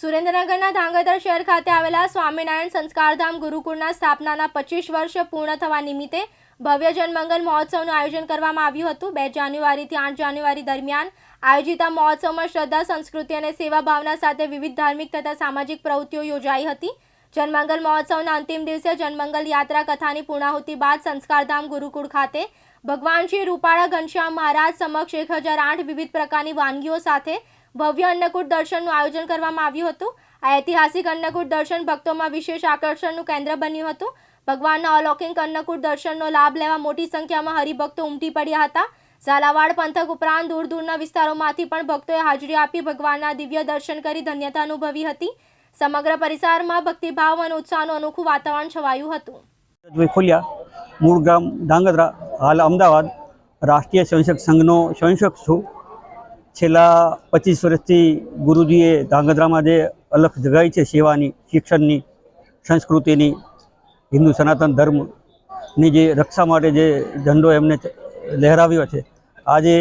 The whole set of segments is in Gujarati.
સુરેન્દ્રનગરના ધાંગધ્રા શહેર ખાતે આવેલા સ્વામિનારાયણ સંસ્કારધામ ગુરુકુળના સ્થાપનાના 25 વર્ષ પૂર્ણ થવા નિમિત્તે ભવ્ય જનમંગલ મહોત્સવનું આયોજન કરવામાં આવ્યું હતું। 2 જાન્યુઆરીથી 8 જાન્યુઆરી દરમિયાન આયોજિત આ મહોત્સવમાં શ્રદ્ધા, સંસ્કૃતિ અને સેવા ભાવના સાથે વિવિધ ધાર્મિક તથા સામાજિક પ્રવૃત્તિઓ યોજાઈ હતી। જનમંગલ મહોત્સવના અંતિમ દિવસે જનમંગલ યાત્રા કથાની પૂર્ણાહુતિ બાદ સંસ્કારધામ ગુરુકુળ ખાતે ભગવાન શ્રી રૂપાળા ઘનશ્યામ મહારાજ સમક્ષ 1008 વિવિધ પ્રકારની વાનગીઓ સાથે ભવ્ય અન્નકૂટ દર્શનનું આયોજન કરવામાં આવ્યું હતું। આ ઐતિહાસિક અન્નકૂટ દર્શન ભક્તોમાં વિશેષ આકર્ષણનું કેન્દ્ર બન્યું હતું। ભગવાનના અલૌકિક અન્નકૂટ દર્શનનો લાભ લેવા મોટી સંખ્યામાં હરિભક્તો ઉમટી પડ્યા હતા। ઝાલાવાડ પંથક ઉપરાંત દૂર દૂરના વિસ્તારોમાંથી પણ ભક્તોએ હાજરી આપી ભગવાનના દિવ્ય દર્શન કરી ધન્યતા અનુભવી હતી। સમગ્ર પરિસરમાં ભક્તિભાવ અને ઉત્સાહનું અનોખું વાતાવરણ છવાયું હતું। ખોલિયા મૂળ ગામ ધાંગધ્રા, હાલ અમદાવાદ રાષ્ટ્રીય સ્વયંસેવક સંઘનો સ્વયંસેવક છું। છેલ્લા 25 વર્ષથી ગુરુજીએ ધાંગધ્રામાં જે અલખ જગાઈ છે સેવાની, શિક્ષણની, સંસ્કૃતિની, હિન્દુ સનાતન ધર્મની જે રક્ષા માટે જે ઝંડો એમને લહેરાવ્યો છે, આજે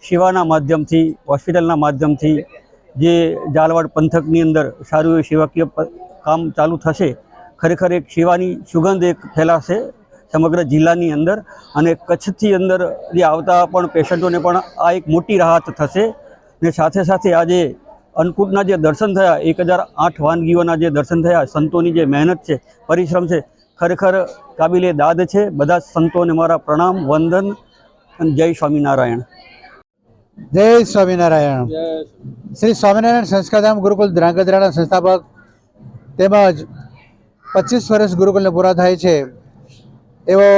સેવાના માધ્યમથી, હોસ્પિટલના માધ્યમથી જે ઝાલાવાડ પંથકની અંદર સારું એવું સેવાકીય કામ ચાલુ થશે। ખરેખર એક સેવાની સુગંધ એક ફેલાશે સમગ્ર જિલ્લાની અંદર, અને કચ્છથી અંદર જે આવતા પણ પેશન્ટોને પણ આ એક મોટી રાહત થશે। ને સાથે સાથે આજે અન્નકૂટના જે દર્શન થયા, 1008 વાનગીઓના જે દર્શન થયા, સંતોની જે મહેનત છે, પરિશ્રમ છે, ખરેખર કાબિલે દાદ છે। બધા સંતોને મારા પ્રણામ, વંદન અને જય સ્વામિનારાયણ। જય સ્વામિનારાયણ। શ્રી સ્વામિનારાયણ સંસ્કારધામ ગુરુકુલ ધાંગધ્રાના સંસ્થાપક તેમજ 25 વર્ષ ગુરુકુલને પૂરા થાય છે એવો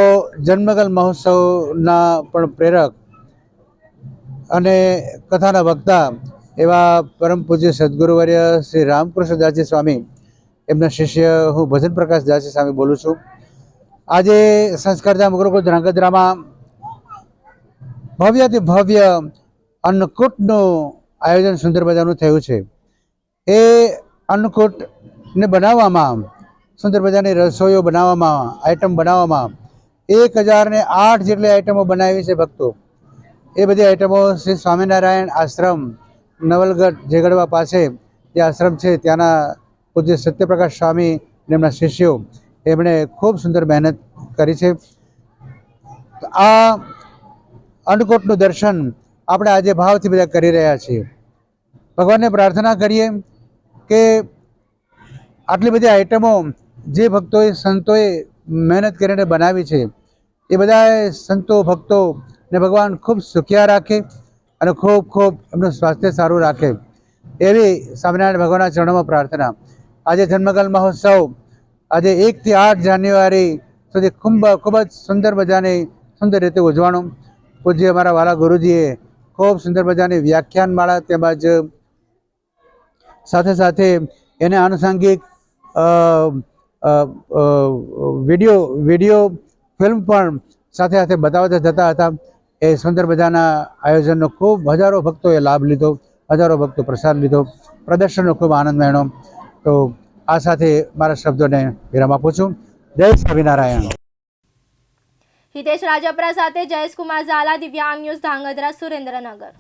જન્મંગલ મહોત્સવના પણ પ્રેરક અને કથાના વક્તા એવા પરમ પૂજ્ય સદગુરુવર્ય શ્રી રામકૃષ્ણદાસજી સ્વામી, એમના શિષ્ય હું ભજન પ્રકાશ દાસજી સ્વામી બોલું છું। આજે સંસ્કારધામ ગુરુકુલ ધાંગધ્રામાં ભવ્યથી ભવ્ય અન્નકૂટનું આયોજન સુંદર મજાનું થયું છે। એ અન્નકૂટને બનાવવામાં, સુંદર મજાની રસોઈઓ બનાવવામાં, આઈટમ બનાવવામાં 1008 જેટલી આઈટમો બનાવી છે ભક્તો। એ બધી આઈટમો શ્રી સ્વામિનારાયણ આશ્રમ નવલગઢ જેગડવા પાસે જે આશ્રમ છે ત્યાંના પૂજ્ય સત્યપ્રકાશ સ્વામી અને એમના શિષ્યો એમણે ખૂબ સુંદર મહેનત કરી છે। આ અન્નકૂટનું દર્શન આપણે આજે ભાવથી બધા કરી રહ્યા છીએ। ભગવાનને પ્રાર્થના કરીએ કે આટલી બધી આઈટમો જે ભક્તોએ, સંતોએ મહેનત કરીને બનાવી છે, એ બધા સંતો, ભક્તો ને ભગવાન ખૂબ સુખિયા રાખે અને ખૂબ ખૂબ એમનું સ્વાસ્થ્ય સારું રાખે, એવી સ્વામિનારાયણ ભગવાનના ચરણોમાં પ્રાર્થના। આજે જન્મંગલ મહોત્સવ આજે 1 થી 8 જાન્યુઆરી સુધી ખૂબ જ સુંદર મજાની સુંદર રીતે ઉજવણો। પૂજ્ય અમારા વાલા ગુરુજીએ ખૂબ સુંદર મજાની વ્યાખ્યાનમાળા તેમજ સાથે સાથે એને આનુષંગિક વિડીયો ફિલ્મ પણ સાથે સાથે બતાવતા જતા હતા। એ સુંદર મજાના આયોજનનો ખૂબ હજારો ભક્તોએ લાભ લીધો, હજારો ભક્તો પ્રસાદ લીધો, પ્રદર્શનનો ખૂબ આનંદ માણ્યો। તો આ સાથે મારા શબ્દોને વિરામ આપું છું। જય સ્વામિનારાયણ। હિતેશ રાજપરા સાથે જયેશ કુમાર ઝાલા, દિવ્યાંગ ન્યૂઝ, ધાંગધ્રા, સુરેન્દ્રનગર।